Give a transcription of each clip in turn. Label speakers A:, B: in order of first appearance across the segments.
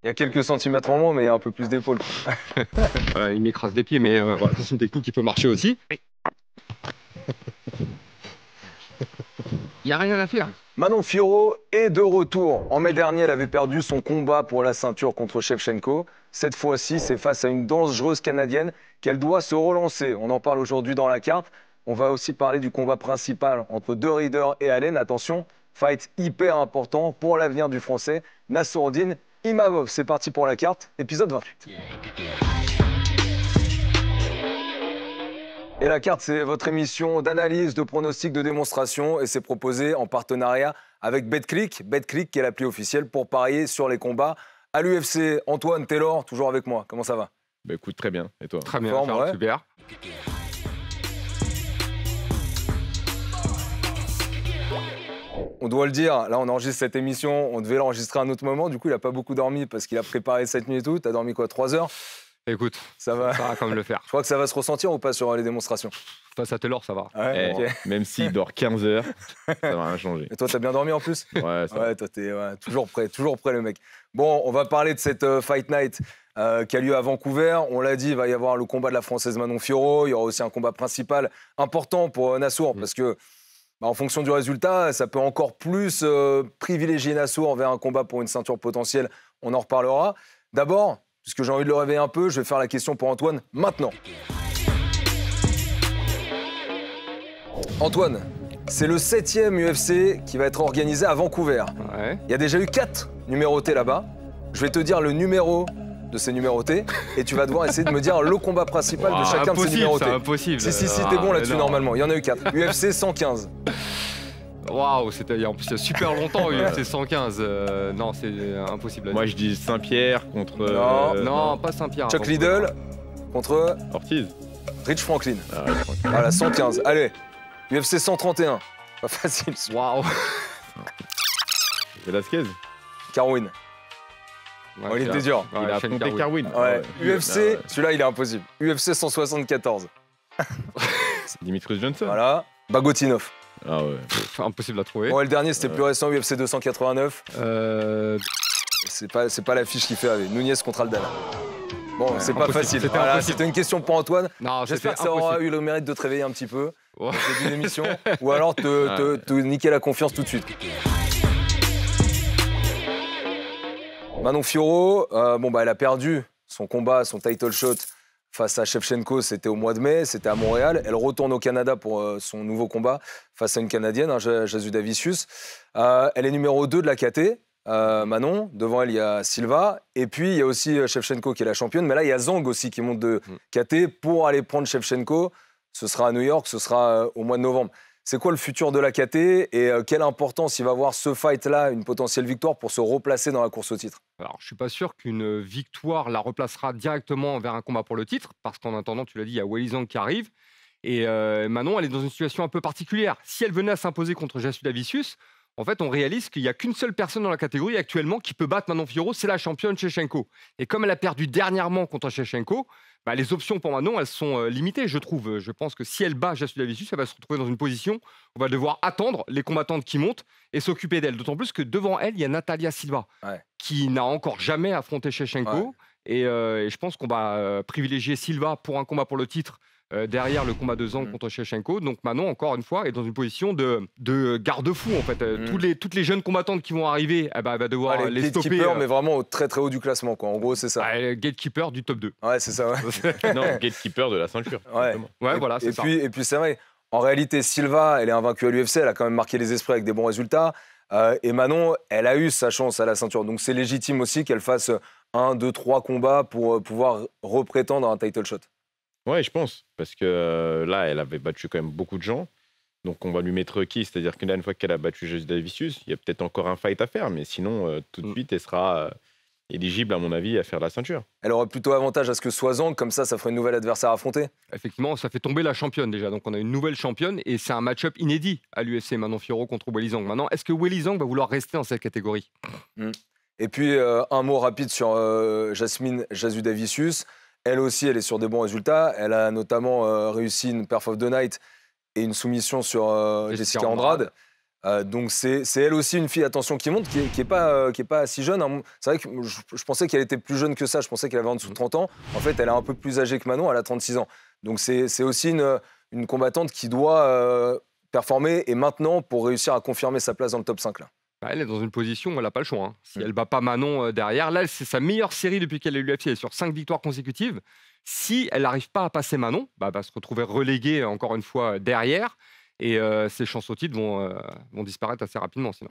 A: Il y a quelques centimètres en moins, mais il y a un peu plus d'épaule.
B: Il m'écrase des pieds, mais voilà, c'est une technique qui peut marcher aussi. Il n'y a rien à faire.
A: Manon Fiorot est de retour. En mai dernier, elle avait perdu son combat pour la ceinture contre Shevchenko. Cette fois-ci, c'est face à une dangereuse Canadienne qu'elle doit se relancer. On en parle aujourd'hui dans la carte. On va aussi parler du combat principal entre De Ridder et Allen. Attention, fight hyper important pour l'avenir du Français, Nassourdine Imavov. C'est parti pour la carte, épisode 28. Et la carte, c'est votre émission d'analyse, de pronostic, de démonstration. Et c'est proposé en partenariat avec BetClick. BetClick qui est l'appli officielle pour parier sur les combats à l'UFC. Antoine Taylor, toujours avec moi. Comment ça va?
C: Bah écoute, très bien. Et toi?
B: Très bien,
A: Forme,
B: Charles,
A: ouais.
B: super.
A: On doit le dire, là on enregistre cette émission, on devait l'enregistrer à un autre moment. Du coup, il n'a pas beaucoup dormi parce qu'il a préparé cette nuit et tout. T'as dormi quoi, 3 heures?
B: Écoute,
A: Ça va.
B: ça va quand même le faire.
A: Je crois que ça va se ressentir ou pas sur les démonstrations?
B: Face à Taylor, ça va.
A: Ouais,
C: Eh,
A: ok.
C: Même s'il dort 15 heures, ça va rien changer.
A: Et toi, t'as bien dormi en plus?
C: Ouais, ça va.
A: Ouais, toi, t'es toujours prêt le mec. Bon, on va parler de cette Fight Night qui a lieu à Vancouver. On l'a dit, il va y avoir le combat de la Française Manon Fiorot. Il y aura aussi un combat principal important pour Nassour parce que, en fonction du résultat, ça peut encore plus privilégier Nassour vers un combat pour une ceinture potentielle. On en reparlera. D'abord, puisque j'ai envie de le réveiller un peu, je vais faire la question pour Antoine maintenant. Antoine, c'est le 7e UFC qui va être organisé à Vancouver.
B: Ouais.
A: Il y a déjà eu 4 numérotés là-bas. Je vais te dire le numéro de ces numérotés et tu vas devoir essayer de me dire le combat principal de chacun de ces numérotés.
B: C'est impossible.
A: Si, t'es bon là-dessus
B: non.
A: normalement. Il y en a eu 4. UFC 115.
B: Waouh, c'était en plus il y a super longtemps, UFC 115. Non, c'est impossible.
C: Moi, je dis Saint-Pierre contre.
A: Non.
B: Non, pas Saint-Pierre.
A: Chuck Liddell contre
C: Ortiz.
A: Rich Franklin.
C: Ah, ouais, je crois que-
A: Voilà, 115. Allez, UFC 131. Pas facile.
B: Waouh.
C: Velasquez.
A: Carwin.
B: Ouais,
A: Oh, il était dur.
C: Il a affronté Carwin.
A: Ouais. UFC,
C: Ah ouais.
A: celui-là il est impossible. UFC 174.
C: Dimitrius Johnson.
A: Voilà. Bagotinov.
C: Ah ouais.
B: Pff, impossible à trouver.
A: Bon, et le dernier c'était plus récent, UFC 289.
B: Euh,
A: C'est pas l'affiche qui fait rêver. Nunez contre Aldana. Bon, c'est pas
B: impossible.
A: facile.
B: C'était
A: Voilà,
B: impossible.
A: c'était une question pour Antoine.
B: Non,
A: J'espère que ça aura eu le mérite de te réveiller un petit peu
B: Ouais.
A: au début de l'émission. Ou alors te niquer la confiance tout de suite. Manon Fiorot, elle a perdu son combat, son title shot face à Shevchenko, c'était au mois de mai, c'était à Montréal. Elle retourne au Canada pour son nouveau combat face à une Canadienne, Jasuda Vicius. Elle est numéro 2 de la KT, Manon. Devant elle, il y a Silva. Et puis, il y a aussi Shevchenko qui est la championne. Mais là, il y a Zhang aussi qui monte de KT pour aller prendre Shevchenko. Ce sera à New York, ce sera au mois de novembre. C'est quoi le futur de la KT et quelle importance il va avoir ce fight-là, une potentielle victoire pour se replacer dans la course au titre?
B: Alors, je suis pas sûr qu'une victoire la replacera directement vers un combat pour le titre, parce qu'en attendant, tu l'as dit, il y a Weili Zhang qui arrive. Et Manon, elle est dans une situation un peu particulière. Si elle venait à s'imposer contre Jasuda Vicius, en fait, on réalise qu'il n'y a qu'une seule personne dans la catégorie actuellement qui peut battre Manon Fiorot, c'est la championne Shevchenko. Et comme elle a perdu dernièrement contre Shevchenko, les options pour Manon, elles sont limitées, je trouve. Je pense que si elle bat Jasuda Vicius, elle va se retrouver dans une position où on va devoir attendre les combattantes qui montent et s'occuper d'elle. D'autant plus que devant elle, il y a Natalia Silva, qui n'a encore jamais affronté Shevchenko.
A: Ouais.
B: Et je pense qu'on va privilégier Silva pour un combat pour le titre derrière le combat de Zhang contre Shevchenko. Donc Manon, encore une fois, est dans une position de garde-fou, en fait. Toutes les jeunes combattantes qui vont arriver, elle va devoir les stopper.
A: Gatekeeper, mais vraiment au très très haut du classement, quoi. En gros, c'est ça.
B: Gatekeeper du top 2.
A: Ouais, c'est ça, ouais.
C: Non, gatekeeper de la ceinture.
A: Ouais.
C: Simplement.
B: Ouais,
A: Et-
B: voilà, c'est ça.
A: Et puis c'est vrai, en réalité, Silva, elle est invaincue à l'UFC, elle a quand même marqué les esprits avec des bons résultats. Et Manon, elle a eu sa chance à la ceinture. Donc c'est légitime aussi qu'elle fasse 1, 2, 3 combats pour pouvoir reprétendre à un title shot.
C: Ouais, je pense. Parce que là, elle avait battu quand même beaucoup de gens. Donc on va lui mettre qui? C'est-à-dire qu'une fois qu'elle a battu Jasuda Vicius, il y a peut-être encore un fight à faire. Mais sinon, tout de suite, elle sera éligible, à mon avis, à faire la ceinture.
A: Elle aurait plutôt avantage à ce que soit Zhang, comme ça ferait une nouvelle adversaire à affronter.
B: Effectivement, ça fait tomber la championne déjà. Donc on a une nouvelle championne et c'est un match-up inédit à l'UFC, Manon Fiorot contre Weili Zhang. Maintenant, est-ce que Weili Zhang va vouloir rester dans cette catégorie?
A: Et puis un mot rapide sur Jasmine Jasuda Vicius. Elle aussi, elle est sur des bons résultats. Elle a notamment réussi une perf of the night et une soumission sur Jessica Andrade. Donc c'est elle aussi une fille, attention, qui monte, qui est pas si jeune, hein. C'est vrai que je pensais qu'elle était plus jeune que ça, je pensais qu'elle avait en dessous de 30 ans. En fait, elle est un peu plus âgée que Manon, elle a 36 ans. Donc c'est aussi une combattante qui doit performer et maintenant pour réussir à confirmer sa place dans le top 5 là.
B: Bah, elle est dans une position où elle n'a pas le choix, hein. Si elle ne bat pas Manon derrière, là, c'est sa meilleure série depuis qu'elle est à l'UFC. Elle est sur 5 victoires consécutives. Si elle n'arrive pas à passer Manon, bah, elle va se retrouver reléguée encore une fois derrière. Et ses chances au titre vont disparaître assez rapidement sinon.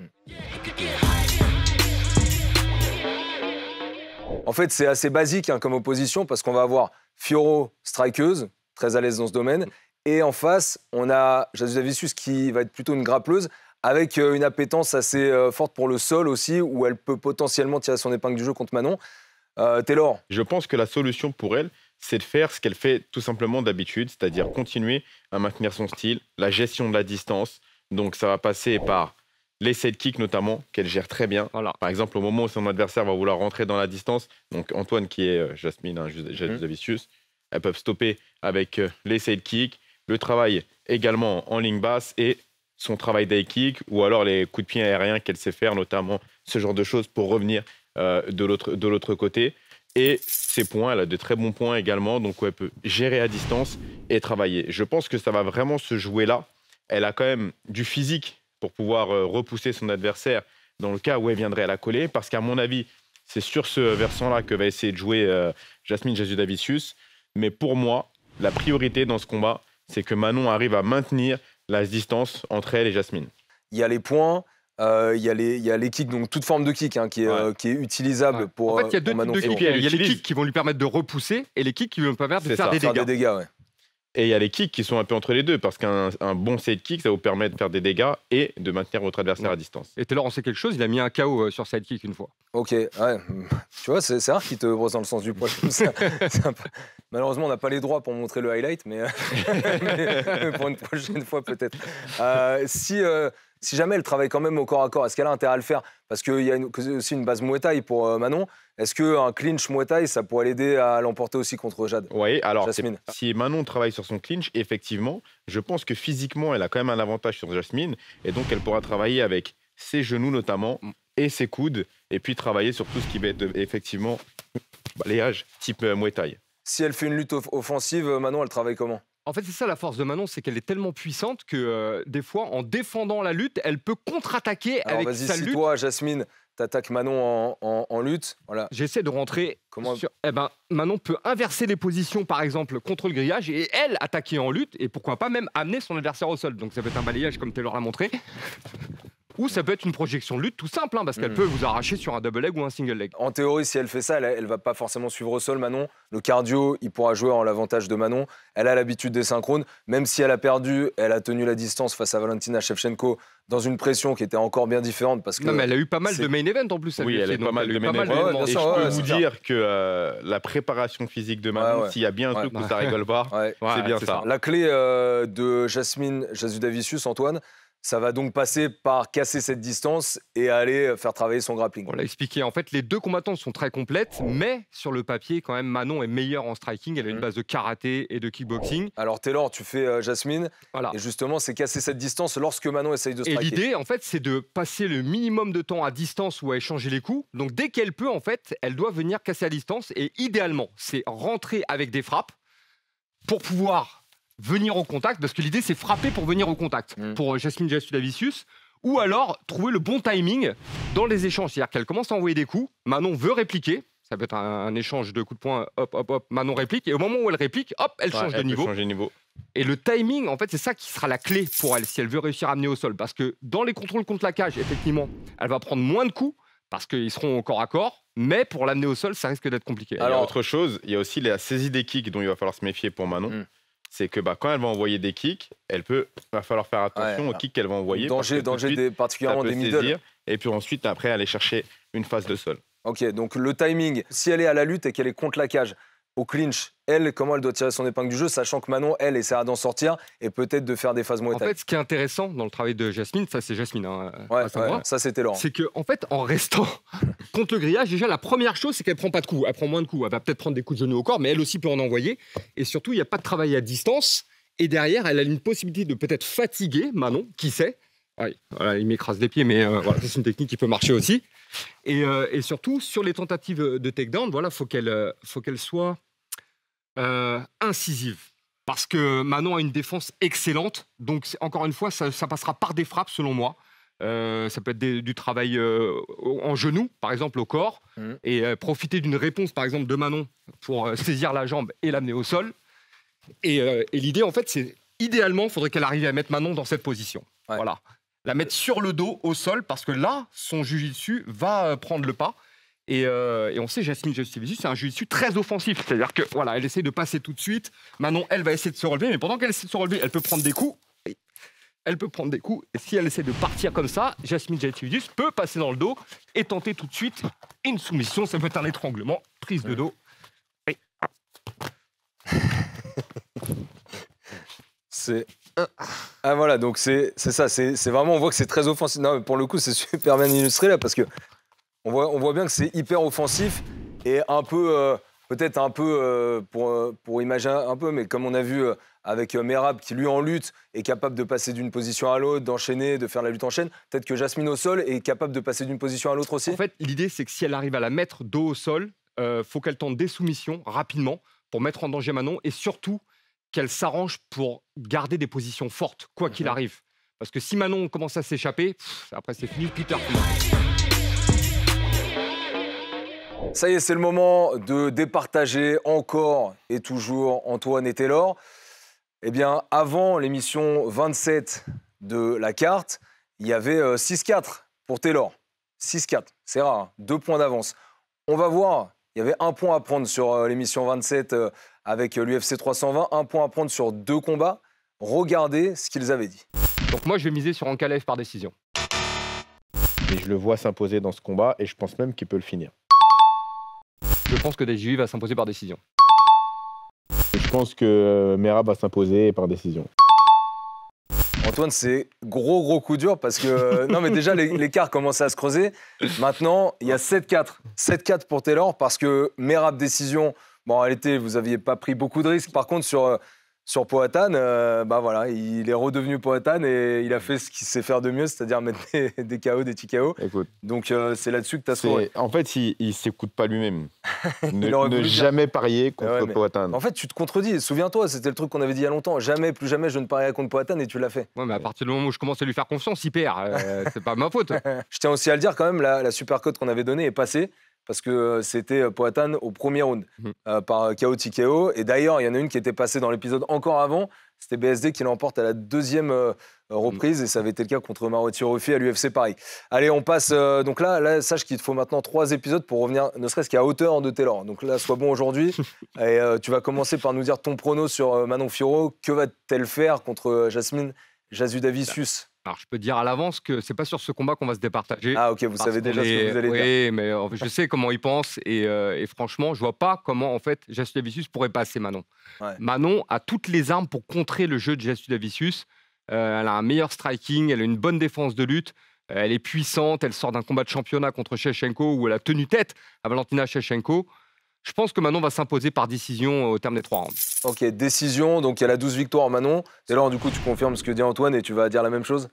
A: En fait, c'est assez basique comme opposition parce qu'on va avoir Fiorot, strikeuse, très à l'aise dans ce domaine. Et en face, on a Jasudavicius Vicius qui va être plutôt une grappleuse avec une appétence assez forte pour le sol aussi, où elle peut potentiellement tirer son épingle du jeu contre Manon. Taylor?
C: Je pense que la solution pour elle, c'est de faire ce qu'elle fait tout simplement d'habitude, c'est-à-dire continuer à maintenir son style, la gestion de la distance. Donc ça va passer par les side kicks notamment, qu'elle gère très bien.
B: Voilà.
C: Par exemple, au moment où son adversaire va vouloir rentrer dans la distance, donc Antoine qui est Jasmine, Jasudavicius, elles peuvent stopper avec les side kicks, le travail également en ligne basse et son travail day kick ou alors les coups de pied aériens qu'elle sait faire, notamment ce genre de choses pour revenir de l'autre côté. Et ses points, elle a de très bons points également, donc où elle peut gérer à distance et travailler. Je pense que ça va vraiment se jouer là. Elle a quand même du physique pour pouvoir repousser son adversaire dans le cas où elle viendrait à la coller, parce qu'à mon avis, c'est sur ce versant-là que va essayer de jouer Jasmine Jasudavicius. Mais pour moi, la priorité dans ce combat, c'est que Manon arrive à maintenir la distance entre elle et Jasmine.
A: Il y a les points. Il y a les kicks, donc toute forme de kick qui est utilisable pour.
B: En fait, il y a deux types de kicks. Il y a les kicks qui vont lui permettre de repousser et les kicks qui vont lui permettre de faire des dégâts.
A: Ouais.
C: Et il y a les kicks qui sont un peu entre les deux, parce qu'un bon side kick, ça vous permet de faire des dégâts et de maintenir votre adversaire à distance.
B: Et Taylor, on sait quelque chose, il a mis un KO sur side kick une fois.
A: Ok, ouais. Tu vois, c'est rare qu'il te brosse dans le sens du poil comme ça. Malheureusement, on n'a pas les droits pour montrer le highlight, mais pour une prochaine fois peut-être. Si jamais elle travaille quand même au corps à corps, est-ce qu'elle a intérêt à le faire? Parce qu'il y a aussi une base Muay Thai pour Manon. Est-ce qu'un clinch Muay Thai, ça pourrait l'aider à l'emporter aussi contre Jade?
C: Oui, alors
A: Jasmine.
C: Si Manon travaille sur son clinch, effectivement, je pense que physiquement, elle a quand même un avantage sur Jasmine. Et donc, elle pourra travailler avec ses genoux notamment et ses coudes. Et puis travailler sur tout ce qui va être effectivement balayage type Muay Thai.
A: Si elle fait une lutte offensive, Manon, elle travaille comment?
B: En fait, c'est ça la force de Manon, c'est qu'elle est tellement puissante que des fois, en défendant la lutte, elle peut contre-attaquer avec sa lutte.
A: Si toi, Jasmine, t'attaques Manon en lutte, voilà.
B: J'essaie de rentrer sur... Manon peut inverser les positions, par exemple, contre le grillage, et elle attaquer en lutte, et pourquoi pas même amener son adversaire au sol. Donc ça peut être un balayage, comme Taylor l'a montré. Ou ça peut être une projection de lutte tout simple, parce qu'elle peut vous arracher sur un double leg ou un single leg.
A: En théorie, si elle fait ça, elle va pas forcément suivre au sol, Manon. Le cardio, il pourra jouer en l'avantage de Manon. Elle a l'habitude des synchrones. Même si elle a perdu, elle a tenu la distance face à Valentina Shevchenko dans une pression qui était encore bien différente. Parce que
B: non, mais elle a eu pas mal de main events en plus.
C: Oui, elle a eu pas mal de main events. Et je peux vous dire que la préparation physique de Manon, s'il y a bien un truc où ça rigole pas, c'est bien ça.
A: La clé de Jasmine Jasudavicius, Antoine, ça va donc passer par casser cette distance et aller faire travailler son grappling.
B: On l'a expliqué. En fait, les deux combattantes sont très complètes, mais sur le papier, quand même, Manon est meilleure en striking. Elle a une base de karaté et de kickboxing.
A: Alors, Taylor, tu fais Jasmine.
B: Voilà.
A: Et justement, c'est casser cette distance lorsque Manon essaye de striker.
B: Et l'idée, en fait, c'est de passer le minimum de temps à distance ou à échanger les coups. Donc, dès qu'elle peut, en fait, elle doit venir casser à distance. Et idéalement, c'est rentrer avec des frappes pour pouvoir venir au contact, parce que l'idée c'est frapper pour venir au contact pour Jasmine Jasudavicius, ou alors trouver le bon timing dans les échanges, c'est-à-dire qu'elle commence à envoyer des coups, Manon veut répliquer, ça peut être un échange de coups de poing, hop hop hop, Manon réplique, et au moment où elle réplique, hop, elle change de niveau. Et le timing, en fait, c'est ça qui sera la clé pour elle si elle veut réussir à amener au sol, parce que dans les contrôles contre la cage, effectivement, elle va prendre moins de coups parce qu'ils seront au corps à corps, mais pour l'amener au sol, ça risque d'être compliqué.
C: Alors, autre chose, il y a aussi la saisie des kicks dont il va falloir se méfier pour Manon. C'est que quand elle va envoyer des kicks, va falloir faire attention aux kicks qu'elle va envoyer.
A: Danger particulièrement des middle.
C: Et puis ensuite, après, aller chercher une phase de sol.
A: Ok, donc le timing, si elle est à la lutte et qu'elle est contre la cage, au clinch, elle, comment elle doit tirer son épingle du jeu, sachant que Manon, elle, essaiera d'en sortir et peut-être de faire des phases Muay Thai.
B: En fait, ce qui est intéressant dans le travail de Jasmine, ça c'est Jasmine,
A: ça c'était Laurent.
B: C'est qu'en fait, en restant contre le grillage, déjà la première chose, c'est qu'elle prend pas de coups, elle prend moins de coups, elle va peut-être prendre des coups de genoux au corps, mais elle aussi peut en envoyer. Et surtout, il n'y a pas de travail à distance. Et derrière, elle a une possibilité de peut-être fatiguer Manon, qui sait, Ouais, voilà, il m'écrase les pieds, mais voilà, c'est une technique qui peut marcher aussi. Et surtout, sur les tentatives de takedown, voilà, faut qu'elle soit incisive. Parce que Manon a une défense excellente. Donc, encore une fois, ça passera par des frappes, selon moi. Ça peut être du travail en genou, par exemple, au corps. Et profiter d'une réponse, par exemple, de Manon pour saisir la jambe et l'amener au sol. Et l'idée, en fait, c'est idéalement, il faudrait qu'elle arrive à mettre Manon dans cette position.
A: Ouais.
B: Voilà. La mettre sur le dos, au sol, parce que là, son jiu-jitsu va prendre le pas. Et on sait, Jasmine Jasudavicius, c'est un jiu-jitsu très offensif. C'est-à-dire que voilà, elle essaie de passer tout de suite. Manon, elle va essayer de se relever, mais pendant qu'elle essaie de se relever, elle peut prendre des coups. Elle peut prendre des coups. Et si elle essaie de partir comme ça, Jasmine Jasudavicius peut passer dans le dos et tenter tout de suite une soumission. Ça peut être un étranglement, prise de dos. Et...
A: C'est... Ah voilà, donc c'est ça, c'est vraiment, on voit que c'est très offensif. Non, mais pour le coup, c'est super bien illustré là, parce que on voit bien que c'est hyper offensif et un peu, peut-être un peu, pour imaginer un peu, mais comme on a vu avec Merab, qui lui en lutte est capable de passer d'une position à l'autre, d'enchaîner, de faire la lutte en chaîne, peut-être que Jasmine au sol est capable de passer d'une position à l'autre aussi.
B: En fait, l'idée, c'est que si elle arrive à la mettre dos au sol, faut qu'elle tente des soumissions rapidement pour mettre en danger Manon et surtout qu'elle s'arrange pour garder des positions fortes, quoi qu'il arrive. Parce que si Manon commence à s'échapper, après c'est fini, Peter.
A: Ça y est, c'est le moment de départager encore et toujours Antoine et Taylor. Eh bien, avant l'émission 27 de la carte, il y avait 6-4 pour Taylor. 6-4, c'est rare, hein, 2 points d'avance. On va voir, il y avait 1 point à prendre sur l'émission 27 avec l'UFC 320, 1 point à prendre sur 2 combats. Regardez ce qu'ils avaient dit.
B: Donc moi, je vais miser sur Ankalaev par décision.
C: Et je le vois s'imposer dans ce combat et je pense même qu'il peut le finir.
B: Je pense que Dejui va s'imposer par décision.
C: Et je pense que Merab va s'imposer par décision.
A: Antoine, c'est gros coup dur parce que non mais déjà l'écart commençait à se creuser. Maintenant, il y a 7-4. 7-4 pour Taylor parce que Merab décision, bon en réalité, vous n'aviez pas pris beaucoup de risques. Par contre, sur Poatan, bah voilà, il est redevenu Poatan et il a fait ce qu'il sait faire de mieux, c'est-à-dire mettre des KO, des petits KO.
C: Écoute,
A: donc c'est là-dessus que tu as scoré.
C: En fait, il ne s'écoute pas lui-même.
A: Ne
C: jamais parier contre Poatan.
A: En fait, tu te contredis. Souviens-toi, c'était le truc qu'on avait dit il y a longtemps. Jamais, plus jamais, je ne parierai contre Poatan et tu l'as fait.
B: Ouais, mais à partir du moment où je commence à lui faire confiance, il perd. C'est pas ma faute.
A: Je tiens aussi à le dire quand même, la super cote qu'on avait donnée est passée. Parce que c'était Poatan au premier round par KO TKO. Et d'ailleurs, il y en a une qui était passée dans l'épisode encore avant. C'était BSD qui l'emporte à la 2e reprise. Et ça avait été le cas contre Maruti Rufi à l'UFC Paris. Allez, on passe. Donc là, sache qu'il te faut maintenant 3 épisodes pour revenir, ne serait-ce qu'à hauteur de Taylor. Donc là, sois bon aujourd'hui. Et tu vas commencer par nous dire ton prono sur Manon Fiorot. Que va-t-elle faire contre Jasmine Jasudavicius?
B: Alors, je peux te dire à l'avance que c'est pas sur ce combat qu'on va se départager.
A: Ah, ok, vous savez déjà ce que vous allez dire.
B: Oui, mais en fait, je sais comment il pense et franchement, je vois pas comment en fait Jasudavicius pourrait passer Manon.
A: Ouais.
B: Manon a toutes les armes pour contrer le jeu de Jasudavicius. Elle a un meilleur striking, elle a une bonne défense de lutte, elle est puissante, elle sort d'un combat de championnat contre Shevchenko où elle a tenu tête à Valentina Shevchenko. Je pense que Manon va s'imposer par décision au terme des 3 rounds.
A: Ok, décision, donc elle a 12 victoires Manon. Et là, du coup, tu confirmes ce que dit Antoine et tu vas dire la même chose?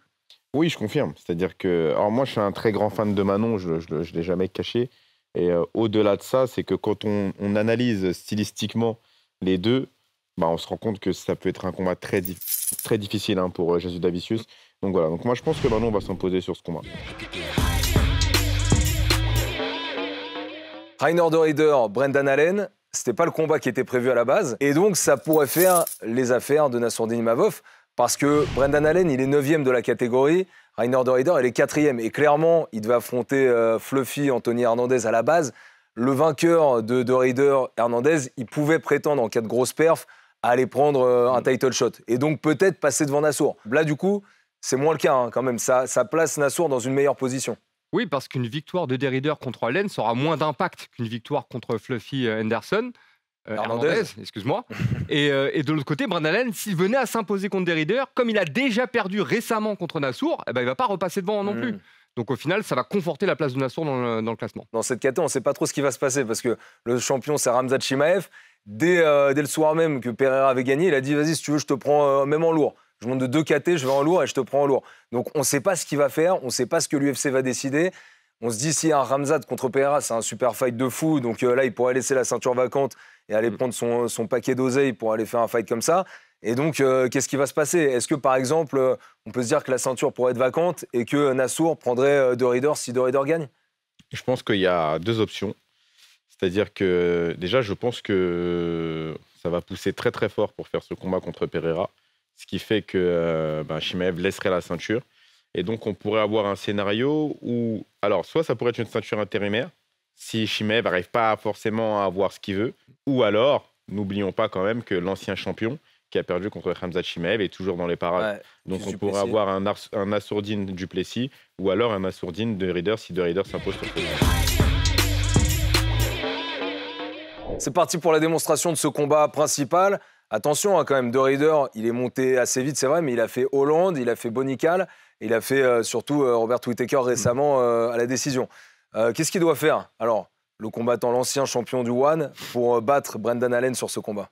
C: Oui, je confirme. C'est-à-dire que... Alors moi, je suis un très grand fan de Manon, je ne l'ai jamais caché. Et au-delà de ça, c'est que quand on analyse stylistiquement les deux, bah, on se rend compte que ça peut être un combat très difficile hein, pour Jasudavicius. Donc voilà, donc moi je pense que Manon va s'imposer sur ce combat.
A: Rainer de Rieder, Brendan Allen, c'était pas le combat qui était prévu à la base. Et donc, ça pourrait faire les affaires de Nassourdine Imavov, parce que Brendan Allen, il est 9e de la catégorie, Rainer de Rieder, il est 4e. Et clairement, il devait affronter Fluffy, Anthony Hernandez à la base. Le vainqueur de Rieder, Hernandez, il pouvait prétendre, en cas de grosse perf, à aller prendre un title shot. Et donc, peut-être passer devant Nassour. Là, du coup, c'est moins le cas, hein, quand même. Ça place Nassour dans une meilleure position.
B: Oui, parce qu'une victoire de Derrider contre Allen aura moins d'impact qu'une victoire contre Fluffy Henderson. Hernandez, excuse-moi. Et de l'autre côté, Brendan Allen, s'il venait à s'imposer contre Derrider, comme il a déjà perdu récemment contre Nassour, eh ben, il ne va pas repasser devant non plus. Donc au final, ça va conforter la place de Nassour dans le classement.
A: Dans cette catégorie, on ne sait pas trop ce qui va se passer parce que le champion, c'est Khamzat Chimaev. Dès le soir même que Pereira avait gagné, il a dit « Vas-y, si tu veux, je te prends même en lourd. je monte de 2 KT, je vais en lourd et je te prends en lourd. Donc on ne sait pas ce qu'il va faire, on ne sait pas ce que l'UFC va décider. On se dit, s'il y a un Khamzat contre Pereira, c'est un super fight de fou. Donc là, il pourrait laisser la ceinture vacante et aller prendre son paquet d'oseille pour aller faire un fight comme ça. Et donc, qu'est-ce qui va se passer? Est-ce que, par exemple, on peut se dire que la ceinture pourrait être vacante et que Nassour prendrait De Ridder si De Ridder gagne?
C: Je pense qu'il y a 2 options. C'est-à-dire que, déjà, je pense que ça va pousser très, très fort pour faire ce combat contre Pereira. Ce qui fait que Chimaev laisserait la ceinture. Et donc, on pourrait avoir un scénario où... Alors, soit ça pourrait être une ceinture intérimaire, si Chimaev n'arrive pas forcément à avoir ce qu'il veut. Ou alors, n'oublions pas quand même que l'ancien champion qui a perdu contre Khamzat Chimaev est toujours dans les parages. Ouais, donc, on pourrait avoir un Assourdine Duplessis ou alors un Assourdine De Ridder si De Ridder s'impose sur ce combat.
A: C'est parti pour la démonstration de ce combat principal. Attention, quand même, De Ridder, il est monté assez vite, c'est vrai, mais il a fait Hollande, il a fait Bonical, et il a fait surtout Robert Whittaker récemment à la décision. Qu'est-ce qu'il doit faire? Alors, le combattant, l'ancien champion du One, pour battre Brendan Allen sur ce combat?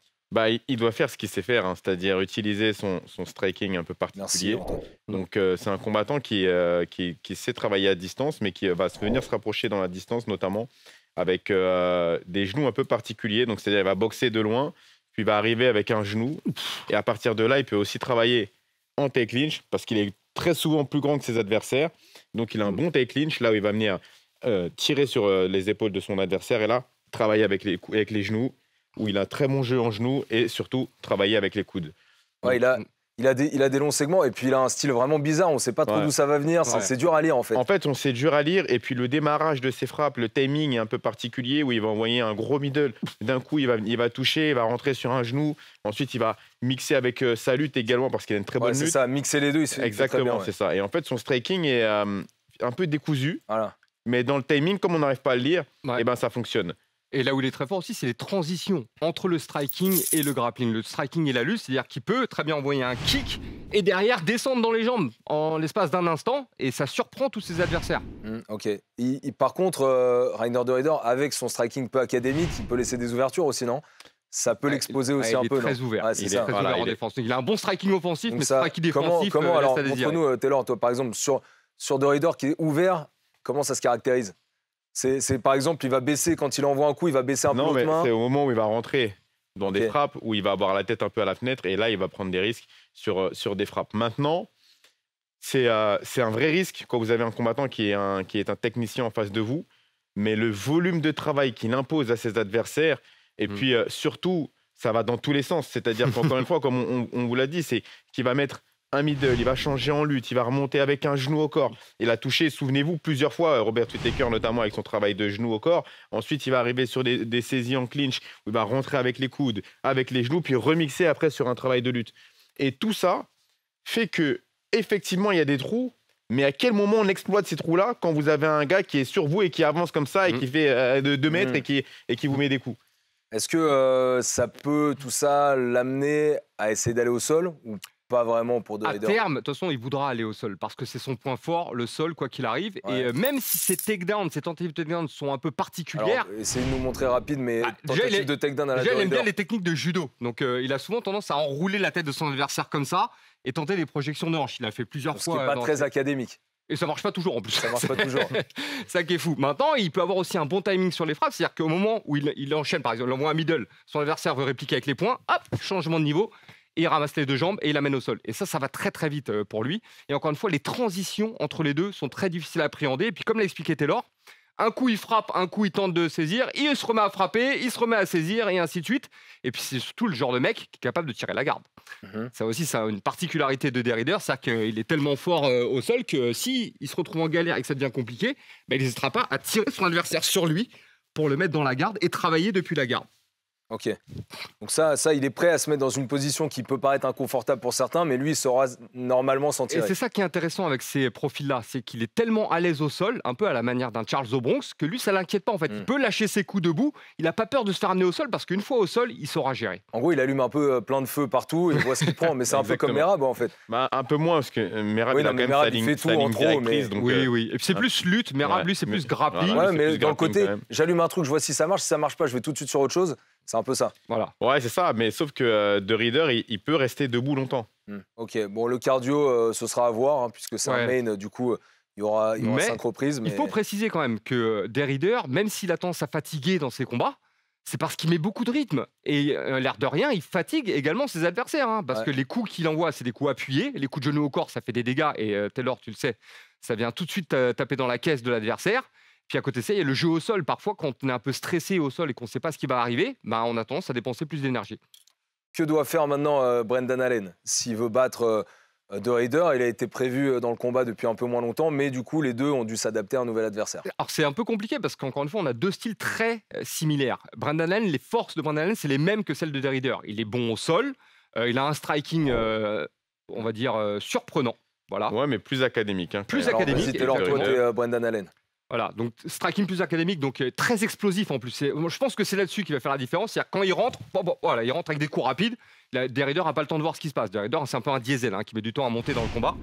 C: Il doit faire ce qu'il sait faire, c'est-à-dire utiliser son striking un peu particulier. Merci, donc, c'est un combattant qui sait travailler à distance, mais qui va venir se rapprocher dans la distance, notamment avec des genoux un peu particuliers. Donc, c'est-à-dire qu'il va boxer de loin, puis il va arriver avec un genou. Et à partir de là, il peut aussi travailler en take clinch, parce qu'il est très souvent plus grand que ses adversaires. Donc, il a un bon take clinch, là où il va venir tirer sur les épaules de son adversaire. Et là, travailler avec les genoux, où il a un très bon jeu en genoux et surtout travailler avec les coudes.
A: Ouais, il a des longs segments et puis il a un style vraiment bizarre. On ne sait pas trop d'où ça va venir. Ouais. C'est dur à lire en fait.
C: En fait, c'est dur à lire. Et puis le démarrage de ses frappes, le timing est un peu particulier où il va envoyer un gros middle. D'un coup, il va toucher, il va rentrer sur un genou. Ensuite, il va mixer avec sa lutte également parce qu'il a une très bonne lutte.
A: C'est ça, mixer les deux.
C: Exactement, c'est ça. Et en fait, son striking est un peu décousu. Voilà. Mais dans le timing, comme on n'arrive pas à le lire, ça fonctionne.
B: Et là où il est très fort aussi, c'est les transitions entre le striking et le grappling. Le striking et la lutte, c'est-à-dire qu'il peut très bien envoyer un kick et derrière descendre dans les jambes en l'espace d'un instant et ça surprend tous ses adversaires.
A: Ok. Par contre, Reinier De Ridder, avec son striking peu académique, il peut laisser des ouvertures aussi, non? Ça peut l'exposer aussi un peu.
B: Il est très ouvert. Il est très ouvert en défense. Il a un bon striking offensif, mais striking défensif.
A: Comment alors, montre-nous, Taylor, toi par exemple, sur De Ridder qui est ouvert, comment ça se caractérise? C'est par exemple, il va baisser quand il envoie un coup, il va baisser un peu l'autre main.
C: C'est au moment où il va rentrer dans des frappes, où il va avoir la tête un peu à la fenêtre, et là, il va prendre des risques sur des frappes. Maintenant, c'est un vrai risque quand vous avez un combattant qui est un technicien en face de vous, mais le volume de travail qu'il impose à ses adversaires, et puis surtout, ça va dans tous les sens. C'est-à-dire qu'encore une fois, comme on vous l'a dit, c'est qu'il va mettre un middle, il va changer en lutte, il va remonter avec un genou au corps. Il a touché, souvenez-vous, plusieurs fois, Robert Whittaker notamment avec son travail de genou au corps. Ensuite, il va arriver sur des saisies en clinch, où il va rentrer avec les coudes, avec les genoux, puis remixer après sur un travail de lutte. Et tout ça fait que, effectivement, il y a des trous, mais à quel moment on exploite ces trous-là quand vous avez un gars qui est sur vous et qui avance comme ça et qui fait 2 mètres et qui vous met des coups?
A: Est-ce que ça peut, tout ça, l'amener à essayer d'aller au sol ou pas vraiment pour De Ridder?
B: À terme, de toute façon, il voudra aller au sol parce que c'est son point fort, le sol, quoi qu'il arrive. Ouais. Et même si ces takedowns, ces tentatives de takedown sont un peu particulières.
A: Alors, essayez de nous montrer rapide, mais tentative de takedown à la De Ridder.
B: Il aime bien les techniques de judo. Donc, il a souvent tendance à enrouler la tête de son adversaire comme ça et tenter des projections de hanche. Il a fait plusieurs fois.
A: Ce qui n'est pas très académique.
B: Et ça marche pas toujours en plus.
A: Ça marche pas toujours.
B: Ça qui est fou. Maintenant, il peut avoir aussi un bon timing sur les frappes. C'est-à-dire qu'au moment où il enchaîne, par exemple, il envoie un middle, son adversaire veut répliquer avec les poings, hop, changement de niveau. Et il ramasse les 2 jambes et il l'amène au sol. Et ça va très très vite pour lui. Et encore une fois, les transitions entre les deux sont très difficiles à appréhender. Et puis comme l'a expliqué Taylor, un coup il frappe, un coup il tente de saisir, il se remet à frapper, il se remet à saisir et ainsi de suite. Et puis c'est surtout le genre de mec qui est capable de tirer la garde. Ça aussi, ça a une particularité de De Ridder, c'est qu'il est tellement fort au sol que si il se retrouve en galère et que ça devient compliqué, il n'hésitera pas à tirer son adversaire sur lui pour le mettre dans la garde et travailler depuis la garde.
A: Ok. Donc ça, il est prêt à se mettre dans une position qui peut paraître inconfortable pour certains, mais lui, il saura normalement s'en tirer.
B: Et c'est ça qui est intéressant avec ces profils-là, c'est qu'il est tellement à l'aise au sol, un peu à la manière d'un Charles au Bronx, que lui, ça l'inquiète pas en fait. Il peut lâcher ses coups debout, il n'a pas peur de se faire amener au sol parce qu'une fois au sol, il saura gérer.
A: En gros, il allume un peu plein de feux partout, il voit ce qu'il prend, mais c'est un peu comme Merab en fait.
C: Un peu moins, parce que Merab, il a quand même sa ligne directrice.
B: Donc, oui. Et puis c'est plus lutte, Merab, lui, c'est plus grappling.
A: Ouais, mais dans le côté, j'allume un truc, je vois si ça marche pas, je vais tout de suite sur autre chose. C'est un peu ça.
B: Voilà.
C: Ouais, c'est ça. Mais sauf que De Ridder, il peut rester debout longtemps.
A: Ok, bon, le cardio, ce sera à voir, hein, puisque c'est un main, du coup, il y aura 5 reprises. Mais
B: il faut préciser quand même que Derrider, même s'il a tendance à fatiguer dans ses combats, c'est parce qu'il met beaucoup de rythme. Et l'air de rien, il fatigue également ses adversaires. Hein, parce que les coups qu'il envoie, c'est des coups appuyés. Les coups de genou au corps, ça fait des dégâts. Et Taylor, tu le sais, ça vient tout de suite taper dans la caisse de l'adversaire. Puis à côté de ça, il y a le jeu au sol. Parfois, quand on est un peu stressé au sol et qu'on ne sait pas ce qui va arriver, bah, on a tendance à dépenser plus d'énergie.
A: Que doit faire maintenant Brendan Allen s'il veut battre De Raider? Il a été prévu dans le combat depuis un peu moins longtemps, mais du coup, les deux ont dû s'adapter à un nouvel adversaire.
B: Alors c'est un peu compliqué parce qu'encore une fois, on a deux styles très similaires. Brendan Allen, les forces de Brendan Allen, c'est les mêmes que celles de Derrider. Il est bon au sol, il a un striking, on va dire, surprenant. Voilà.
C: Ouais, mais plus académique. Hein,
B: plus académique.
A: Vas-y, Taylor, toi, t'es Brendan Allen.
B: Voilà, donc striking plus académique, donc très explosif en plus. Je pense que c'est là-dessus qu'il va faire la différence. C'est-à-dire quand il rentre, voilà, il rentre avec des coups rapides. Derrider n'a pas le temps de voir ce qui se passe. Derrider, c'est un peu un diesel qui met du temps à monter dans le combat.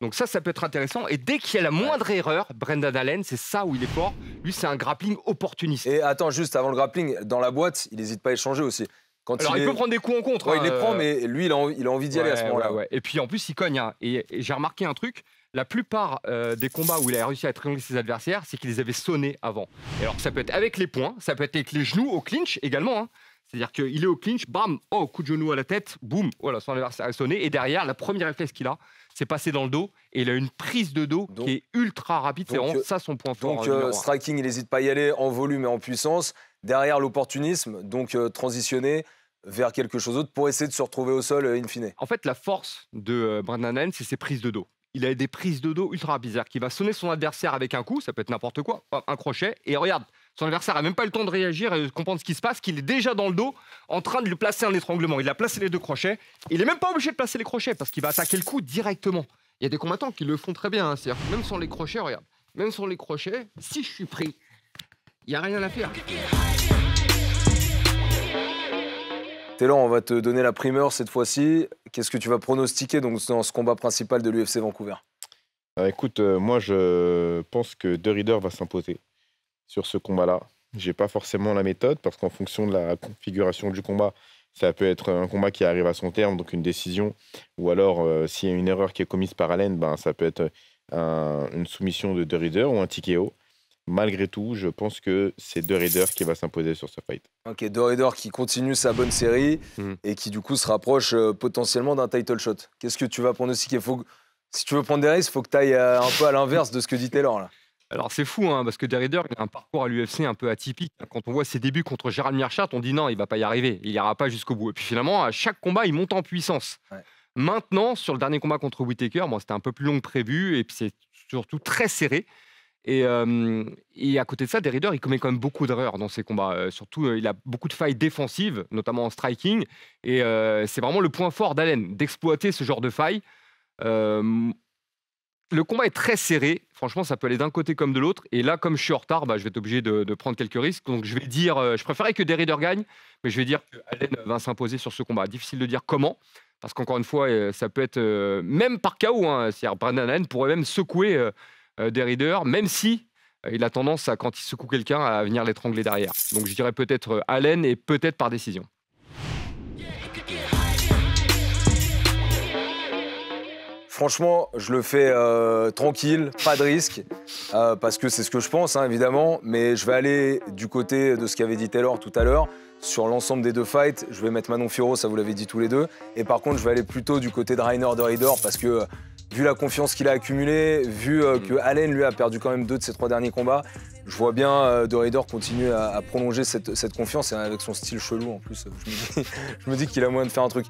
B: Donc ça peut être intéressant. Et dès qu'il y a la moindre erreur, Brendan Allen, c'est ça où il est fort. Lui, c'est un grappling opportuniste.
A: Et attends, juste avant le grappling, dans la boîte, il n'hésite pas à échanger aussi.
B: Alors, il peut prendre des coups en contre.
A: Ouais, il les prend, mais lui, il a envie d'y aller à ce moment-là.
B: Ouais. Et puis, en plus, il cogne. Hein. Et j'ai remarqué un truc. La plupart des combats où il a réussi à triangler ses adversaires, c'est qu'il les avait sonnés avant. Et alors, ça peut être avec les poings, ça peut être avec les genoux au clinch également. Hein. C'est-à-dire qu'il est au clinch, bam, coup de genou à la tête, boum, voilà, son adversaire a sonné. Et derrière, la première réflexe qu'il a, c'est passer dans le dos. Et il a une prise de dos qui est ultra rapide. C'est vraiment ça son point fort.
A: Donc, striking, il n'hésite pas à y aller en volume et en puissance. Derrière, l'opportunisme, donc transitionner vers quelque chose d'autre pour essayer de se retrouver au sol in fine.
B: En fait, la force de Brendan Allen, c'est ses prises de dos. Il a des prises de dos ultra bizarres qui va sonner son adversaire avec un coup, ça peut être n'importe quoi, un crochet, et regarde, son adversaire n'a même pas le temps de réagir et de comprendre ce qui se passe, qu'il est déjà dans le dos en train de lui placer un étranglement. Il a placé les deux crochets, il n'est même pas obligé de placer les crochets parce qu'il va attaquer le coup directement. Il y a des combattants qui le font très bien, hein. C'est-à-dire même sans les crochets, regarde, même sans les crochets, si je suis pris, il n'y a rien à faire.
A: Taylor, on va te donner la primeur cette fois-ci. Qu'est-ce que tu vas pronostiquer donc, dans ce combat principal de l'UFC Vancouver?
C: Écoute, moi je pense que De Raider va s'imposer sur ce combat-là. J'ai pas forcément la méthode parce qu'en fonction de la configuration du combat, ça peut être un combat qui arrive à son terme, donc une décision, ou alors s'il y a une erreur qui est commise par Allen, ben, ça peut être une soumission de De Raider ou un TKO. Malgré tout, je pense que c'est De Raider qui va s'imposer sur ce fight.
A: Ok, De Raider qui continue sa bonne série et qui du coup se rapproche potentiellement d'un title shot. Qu'est-ce que tu vas pronostiquer? Si tu veux prendre des risques, il faut que tu ailles un peu à l'inverse de ce que dit Taylor là.
B: Alors c'est fou, hein, parce que De Raider, il a un parcours à l'UFC un peu atypique. Quand on voit ses débuts contre Gérald Meerschaert, on dit non, il va pas y arriver, il n'ira pas jusqu'au bout. Et puis finalement, à chaque combat, il monte en puissance. Ouais. Maintenant, sur le dernier combat contre Whittaker, c'était un peu plus long que prévu, et puis c'est surtout très serré. Et à côté de ça, De Raider, il commet quand même beaucoup d'erreurs dans ses combats. Surtout, il a beaucoup de failles défensives, notamment en striking. Et c'est vraiment le point fort d'Allen, d'exploiter ce genre de failles. Le combat est très serré. Franchement, ça peut aller d'un côté comme de l'autre. Et là, comme je suis en retard, je vais être obligé de prendre quelques risques. Donc, je vais dire, je préférais que De Raider gagne, mais je vais dire que Allen va s'imposer sur ce combat. Difficile de dire comment, parce qu'encore une fois, ça peut être même par KO. Hein, c'est-à-dire, Brendan Allen pourrait même secouer De Raider, même si il a tendance, quand il secoue quelqu'un, à venir l'étrangler derrière. Donc, je dirais peut-être Allen et peut-être par décision.
A: Franchement, je le fais tranquille, pas de risque, parce que c'est ce que je pense, hein, évidemment. Mais je vais aller du côté de ce qu'avait dit Taylor tout à l'heure. Sur l'ensemble des deux fights, je vais mettre Manon Fiorot, ça vous l'avez dit tous les deux. Et par contre, je vais aller plutôt du côté de Reiner De Raider, parce que vu la confiance qu'il a accumulée, vu que Allen, lui, a perdu quand même 2 de ses 3 derniers combats, je vois bien De Raider continuer à prolonger cette confiance, et avec son style chelou en plus. Je me dis qu'il a moyen de faire un truc.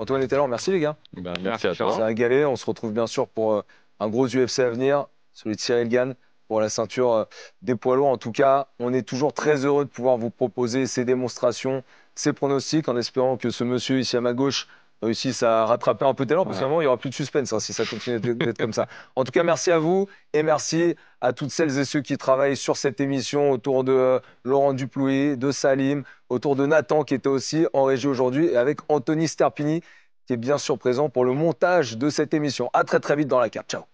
A: Antoine et Taylor, merci les gars.
C: Merci à toi.
A: C'est un galet. On se retrouve bien sûr pour un gros UFC à venir, celui de Cyril Gane, pour la ceinture des poids lourds. En tout cas, on est toujours très heureux de pouvoir vous proposer ces démonstrations, ces pronostics, en espérant que ce monsieur ici à ma gauche réussisse à rattraper un peu Taylor, parce qu'à un moment, il n'y aura plus de suspense si ça continue d'être comme ça. En tout cas, merci à vous et merci à toutes celles et ceux qui travaillent sur cette émission, autour de Laurent Duplouy, de Salim, autour de Nathan qui était aussi en régie aujourd'hui, et avec Anthony Sterpini qui est bien sûr présent pour le montage de cette émission. À très très vite dans la carte. Ciao.